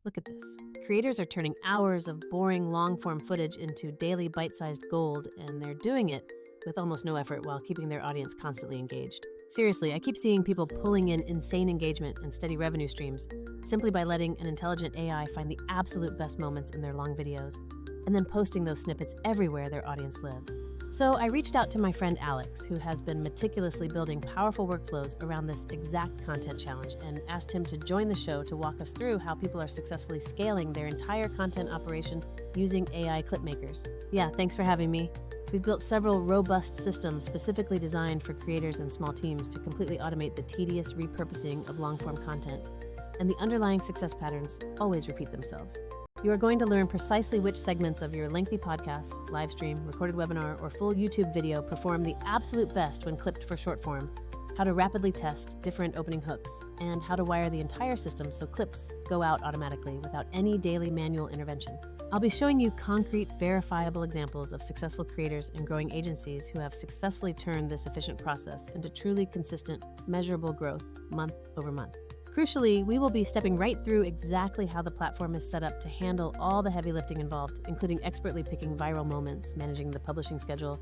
Look at this. Creators are turning hours of boring long-form footage into daily bite-sized gold, and they're doing it with almost no effort while keeping their audience constantly engaged. Seriously, I keep seeing people pulling in insane engagement and steady revenue streams simply by letting an intelligent AI find the absolute best moments in their long videos and then posting those snippets everywhere their audience lives. So I reached out to my friend Alex, who has been meticulously building powerful workflows around this exact content challenge, and asked him to join the show to walk us through how people are successfully scaling their entire content operation using AI clip makers. Yeah, thanks for having me. We've built several robust systems specifically designed for creators and small teams to completely automate the tedious repurposing of long-form content, and the underlying success patterns always repeat themselves. You are going to learn precisely which segments of your lengthy podcast, live stream, recorded webinar, or full YouTube video perform the absolute best when clipped for short form, how to rapidly test different opening hooks, and how to wire the entire system so clips go out automatically without any daily manual intervention. I'll be showing you concrete, verifiable examples of successful creators and growing agencies who have successfully turned this efficient process into truly consistent, measurable growth month over month. Crucially, we will be stepping right through exactly how the platform is set up to handle all the heavy lifting involved, including expertly picking viral moments, managing the publishing schedule,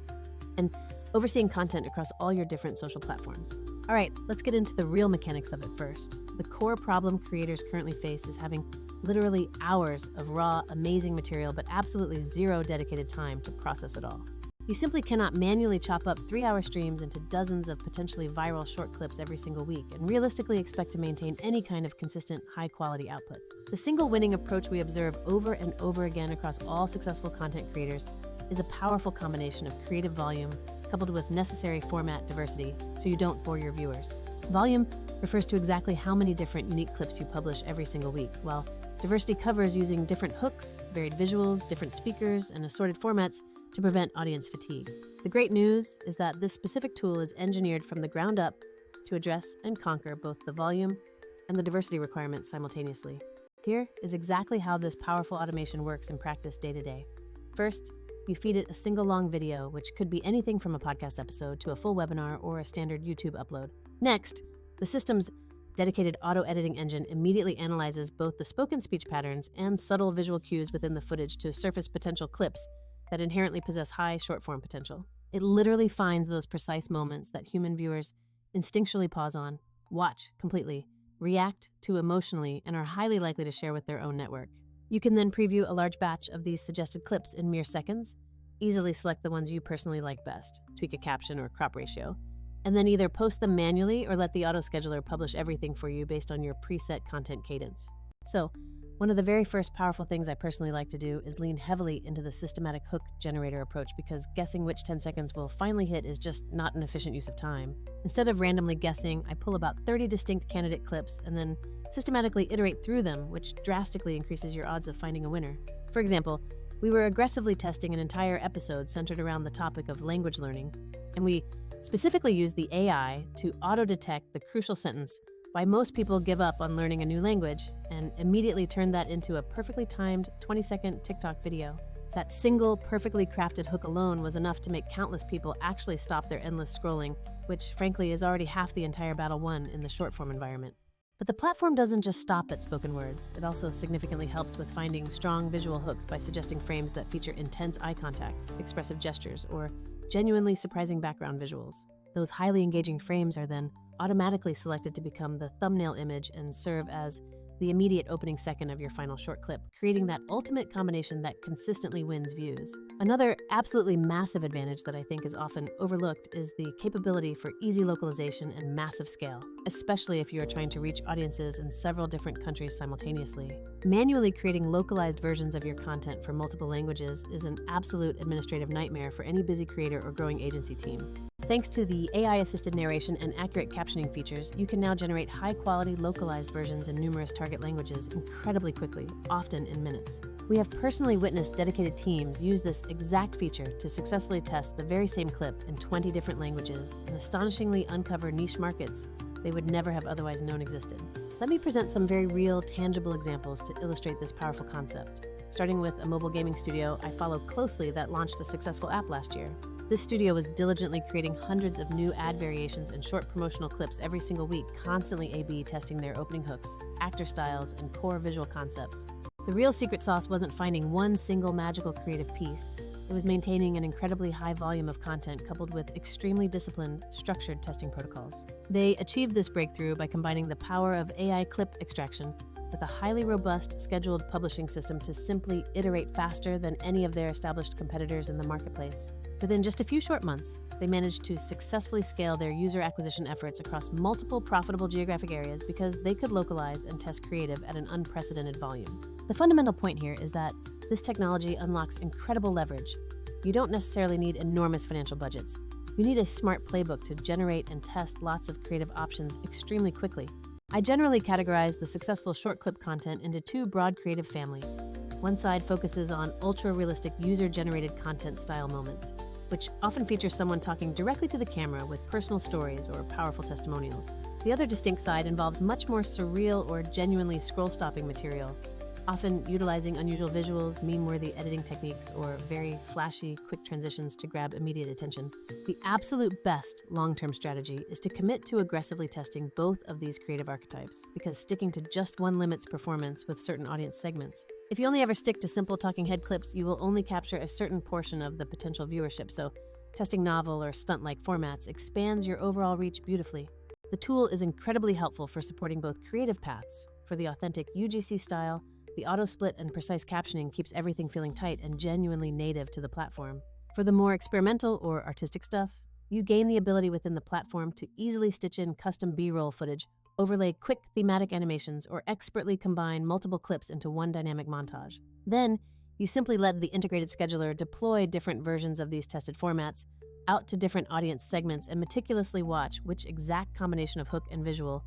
and overseeing content across all your different social platforms. All right, let's get into the real mechanics of it first. The core problem creators currently face is having literally hours of raw, amazing material, but absolutely zero dedicated time to process it all. You simply cannot manually chop up 3-hour streams into dozens of potentially viral short clips every single week and realistically expect to maintain any kind of consistent, high-quality output. The single winning approach we observe over and over again across all successful content creators is a powerful combination of creative volume coupled with necessary format diversity so you don't bore your viewers. Volume refers to exactly how many different unique clips you publish every single week, while diversity covers using different hooks, varied visuals, different speakers, and assorted formats to prevent audience fatigue. The great news is that this specific tool is engineered from the ground up to address and conquer both the volume and the diversity requirements simultaneously. Here is exactly how this powerful automation works in practice day to day. First, you feed it a single long video, which could be anything from a podcast episode to a full webinar or a standard YouTube upload. Next, the system's dedicated auto-editing engine immediately analyzes both the spoken speech patterns and subtle visual cues within the footage to surface potential clips that inherently possess high short-form potential. It literally finds those precise moments that human viewers instinctually pause on, watch completely, react to emotionally, and are highly likely to share with their own network. You can then preview a large batch of these suggested clips in mere seconds, easily select the ones you personally like best, tweak a caption or crop ratio, and then either post them manually or let the auto-scheduler publish everything for you based on your preset content cadence. So, one of the very first powerful things I personally like to do is lean heavily into the systematic hook generator approach, because guessing which 10 seconds will finally hit is just not an efficient use of time. Instead of randomly guessing, I pull about 30 distinct candidate clips and then systematically iterate through them, which drastically increases your odds of finding a winner. For example, we were aggressively testing an entire episode centered around the topic of language learning, and we specifically used the AI to auto-detect the crucial sentence, "Why most people give up on learning a new language," and immediately turned that into a perfectly timed 20-second TikTok video. That single, perfectly crafted hook alone was enough to make countless people actually stop their endless scrolling, which frankly is already half the entire battle won in the short-form environment. But the platform doesn't just stop at spoken words. It also significantly helps with finding strong visual hooks by suggesting frames that feature intense eye contact, expressive gestures, or genuinely surprising background visuals. Those highly engaging frames are then automatically selected to become the thumbnail image and serve as the immediate opening second of your final short clip, creating that ultimate combination that consistently wins views. Another absolutely massive advantage that I think is often overlooked is the capability for easy localization and massive scale, especially if you are trying to reach audiences in several different countries simultaneously. Manually creating localized versions of your content for multiple languages is an absolute administrative nightmare for any busy creator or growing agency team. Thanks to the AI-assisted narration and accurate captioning features, you can now generate high-quality, localized versions in numerous target languages incredibly quickly, often in minutes. We have personally witnessed dedicated teams use this exact feature to successfully test the very same clip in 20 different languages and astonishingly uncover niche markets they would never have otherwise known existed. Let me present some very real, tangible examples to illustrate this powerful concept. Starting with a mobile gaming studio I follow closely that launched a successful app last year. This studio was diligently creating hundreds of new ad variations and short promotional clips every single week, constantly A/B testing their opening hooks, actor styles, and core visual concepts. The real secret sauce wasn't finding one single magical creative piece. It was maintaining an incredibly high volume of content coupled with extremely disciplined, structured testing protocols. They achieved this breakthrough by combining the power of AI clip extraction with a highly robust, scheduled publishing system to simply iterate faster than any of their established competitors in the marketplace. Within just a few short months, they managed to successfully scale their user acquisition efforts across multiple profitable geographic areas because they could localize and test creative at an unprecedented volume. The fundamental point here is that this technology unlocks incredible leverage. You don't necessarily need enormous financial budgets. You need a smart playbook to generate and test lots of creative options extremely quickly. I generally categorize the successful short clip content into two broad creative families. One side focuses on ultra-realistic user-generated content style moments, which often feature someone talking directly to the camera with personal stories or powerful testimonials. The other distinct side involves much more surreal or genuinely scroll-stopping material, often utilizing unusual visuals, meme-worthy editing techniques, or very flashy, quick transitions to grab immediate attention. The absolute best long-term strategy is to commit to aggressively testing both of these creative archetypes, because sticking to just one limits performance with certain audience segments. If you only ever stick to simple talking head clips, you will only capture a certain portion of the potential viewership, so testing novel or stunt-like formats expands your overall reach beautifully. The tool is incredibly helpful for supporting both creative paths. For the authentic UGC style, the auto-split and precise captioning keeps everything feeling tight and genuinely native to the platform. For the more experimental or artistic stuff, you gain the ability within the platform to easily stitch in custom B-roll footage, overlay quick thematic animations, or expertly combine multiple clips into one dynamic montage. Then, you simply let the integrated scheduler deploy different versions of these tested formats out to different audience segments and meticulously watch which exact combination of hook and visual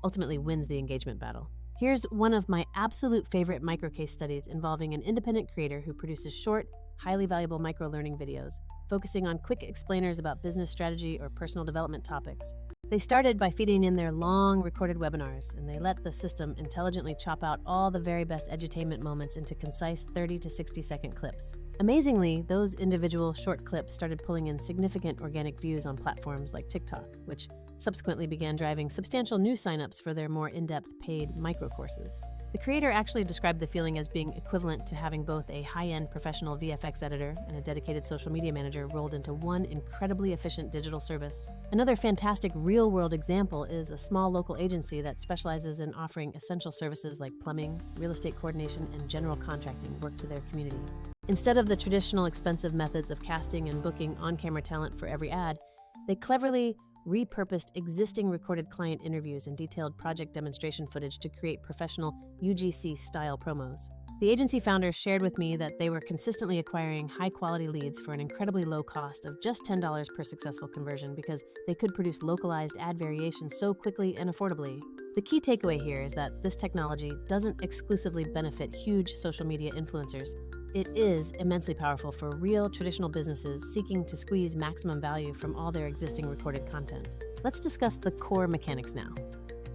ultimately wins the engagement battle. Here's one of my absolute favorite micro case studies involving an independent creator who produces short, highly valuable micro-learning videos, focusing on quick explainers about business strategy or personal development topics. They started by feeding in their long recorded webinars, and they let the system intelligently chop out all the very best edutainment moments into concise 30 to 60-second clips. Amazingly, those individual short clips started pulling in significant organic views on platforms like TikTok, which subsequently began driving substantial new signups for their more in-depth paid micro courses. The creator actually described the feeling as being equivalent to having both a high-end professional VFX editor and a dedicated social media manager rolled into one incredibly efficient digital service. Another fantastic real-world example is a small local agency that specializes in offering essential services like plumbing, real estate coordination, and general contracting work to their community. Instead of the traditional expensive methods of casting and booking on-camera talent for every ad, they cleverly repurposed existing recorded client interviews and detailed project demonstration footage to create professional UGC-style promos. The agency founders shared with me that they were consistently acquiring high-quality leads for an incredibly low cost of just $10 per successful conversion because they could produce localized ad variations so quickly and affordably. The key takeaway here is that this technology doesn't exclusively benefit huge social media influencers. It is immensely powerful for real traditional businesses seeking to squeeze maximum value from all their existing recorded content. Let's discuss the core mechanics now.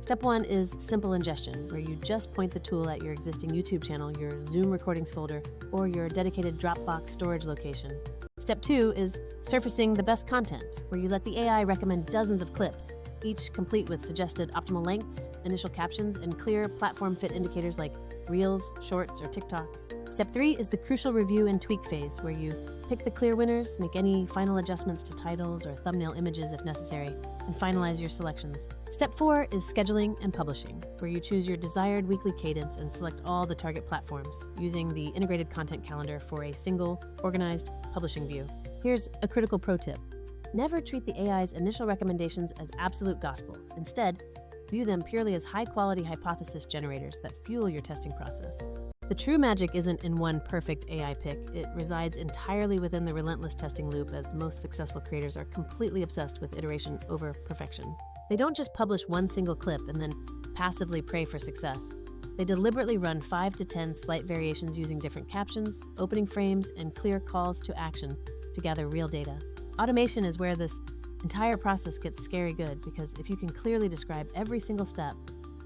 Step 1 is simple ingestion, where you just point the tool at your existing YouTube channel, your Zoom recordings folder, or your dedicated Dropbox storage location. Step 2 is surfacing the best content, where you let the AI recommend dozens of clips, each complete with suggested optimal lengths, initial captions, and clear platform fit indicators like Reels, Shorts, or TikTok. Step 3 is the crucial review and tweak phase, where you pick the clear winners, make any final adjustments to titles or thumbnail images if necessary, and finalize your selections. Step 4 is scheduling and publishing, where you choose your desired weekly cadence and select all the target platforms, using the integrated content calendar for a single, organized publishing view. Here's a critical pro tip. Never treat the AI's initial recommendations as absolute gospel. Instead, view them purely as high-quality hypothesis generators that fuel your testing process. The true magic isn't in one perfect AI pick. It resides entirely within the relentless testing loop, as most successful creators are completely obsessed with iteration over perfection. They don't just publish one single clip and then passively pray for success. They deliberately run 5 to 10 slight variations using different captions, opening frames, and clear calls to action to gather real data. Automation is where this entire process gets scary good, because if you can clearly describe every single step,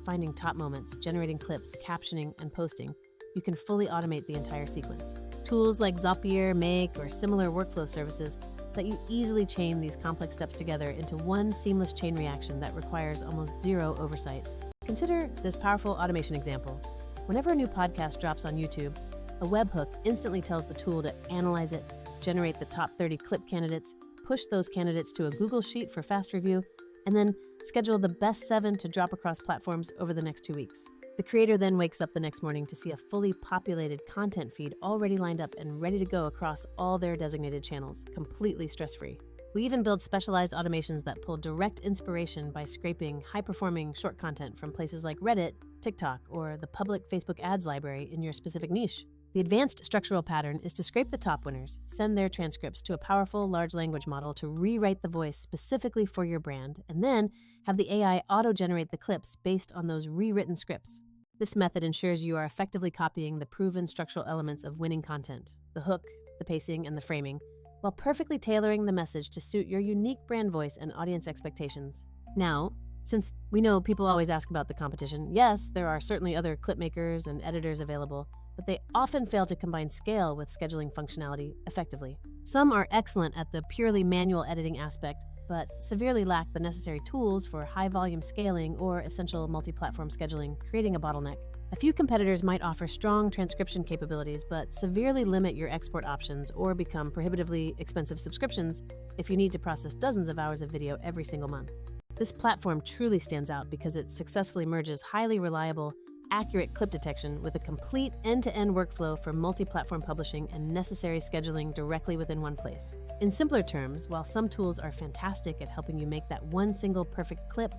finding top moments, generating clips, captioning, and posting, you can fully automate the entire sequence. Tools like Zapier, Make, or similar workflow services let you easily chain these complex steps together into one seamless chain reaction that requires almost zero oversight. Consider this powerful automation example. Whenever a new podcast drops on YouTube, a webhook instantly tells the tool to analyze it, generate the top 30 clip candidates, push those candidates to a Google Sheet for fast review, and then schedule the best 7 to drop across platforms over the next 2 weeks. The creator then wakes up the next morning to see a fully populated content feed already lined up and ready to go across all their designated channels, completely stress-free. We even build specialized automations that pull direct inspiration by scraping high-performing short content from places like Reddit, TikTok, or the public Facebook ads library in your specific niche. The advanced structural pattern is to scrape the top winners, send their transcripts to a powerful large language model to rewrite the voice specifically for your brand, and then have the AI auto-generate the clips based on those rewritten scripts. This method ensures you are effectively copying the proven structural elements of winning content, the hook, the pacing, and the framing, while perfectly tailoring the message to suit your unique brand voice and audience expectations. Now, since we know people always ask about the competition, yes, there are certainly other clipmakers and editors available, but they often fail to combine scale with scheduling functionality effectively. Some are excellent at the purely manual editing aspect, but severely lack the necessary tools for high-volume scaling or essential multi-platform scheduling, creating a bottleneck. A few competitors might offer strong transcription capabilities, but severely limit your export options or become prohibitively expensive subscriptions if you need to process dozens of hours of video every single month. This platform truly stands out because it successfully merges highly reliable, accurate clip detection with a complete end-to-end workflow for multi-platform publishing and necessary scheduling directly within one place. In simpler terms, while some tools are fantastic at helping you make that one single perfect clip,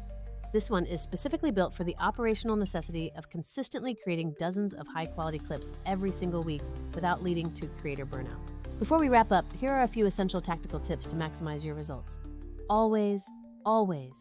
this one is specifically built for the operational necessity of consistently creating dozens of high-quality clips every single week without leading to creator burnout. Before we wrap up, here are a few essential tactical tips to maximize your results. Always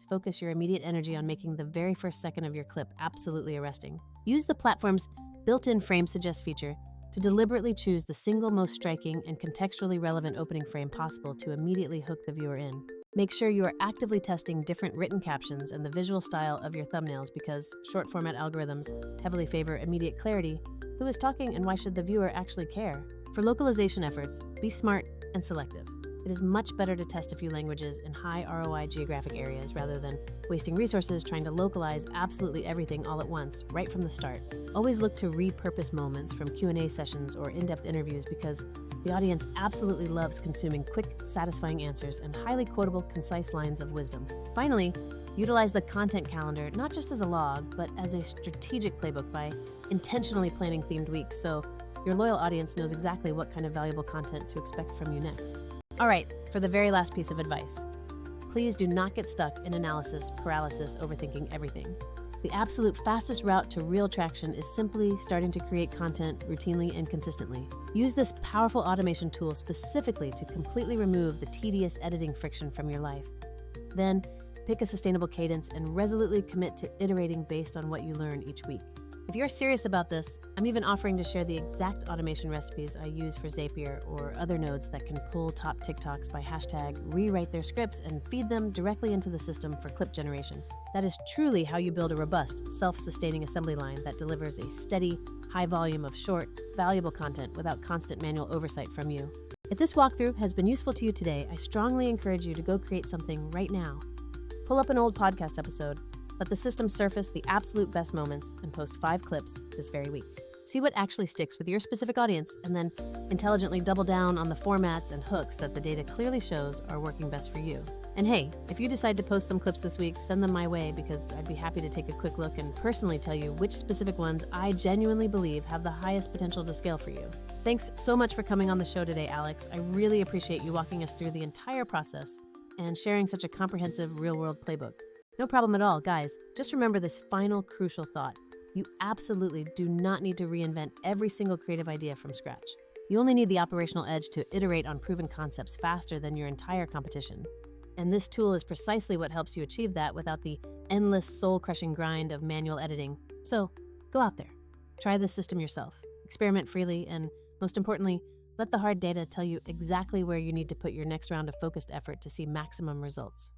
focus your immediate energy on making the very first second of your clip absolutely arresting. Use the platform's built-in frame suggest feature to deliberately choose the single most striking and contextually relevant opening frame possible to immediately hook the viewer in. Make sure you are actively testing different written captions and the visual style of your thumbnails because short format algorithms heavily favor immediate clarity. Who is talking and why should the viewer actually care? For localization efforts, be smart and selective. It is much better to test a few languages in high ROI geographic areas rather than wasting resources trying to localize absolutely everything all at once, right from the start. Always look to repurpose moments from Q&A sessions or in-depth interviews because the audience absolutely loves consuming quick, satisfying answers and highly quotable, concise lines of wisdom. Finally, utilize the content calendar not just as a log, but as a strategic playbook by intentionally planning themed weeks so your loyal audience knows exactly what kind of valuable content to expect from you next. All right, for the very last piece of advice. Please do not get stuck in analysis paralysis overthinking everything. The absolute fastest route to real traction is simply starting to create content routinely and consistently. Use this powerful automation tool specifically to completely remove the tedious editing friction from your life. Then, pick a sustainable cadence and resolutely commit to iterating based on what you learn each week. If you're serious about this, I'm even offering to share the exact automation recipes I use for Zapier or other nodes that can pull top TikToks by hashtag, rewrite their scripts, and feed them directly into the system for clip generation. That is truly how you build a robust, self-sustaining assembly line that delivers a steady, high volume of short, valuable content without constant manual oversight from you. If this walkthrough has been useful to you today, I strongly encourage you to go create something right now. Pull up an old podcast episode, let the system surface the absolute best moments, and post 5 clips this very week. See what actually sticks with your specific audience, and then intelligently double down on the formats and hooks that the data clearly shows are working best for you. And hey, if you decide to post some clips this week, send them my way because I'd be happy to take a quick look and personally tell you which specific ones I genuinely believe have the highest potential to scale for you. Thanks so much for coming on the show today, Alex. I really appreciate you walking us through the entire process and sharing such a comprehensive real-world playbook. No problem at all, guys. Just remember this final crucial thought. You absolutely do not need to reinvent every single creative idea from scratch. You only need the operational edge to iterate on proven concepts faster than your entire competition. And this tool is precisely what helps you achieve that without the endless soul-crushing grind of manual editing. So, go out there. Try this system yourself. Experiment freely, and most importantly, let the hard data tell you exactly where you need to put your next round of focused effort to see maximum results.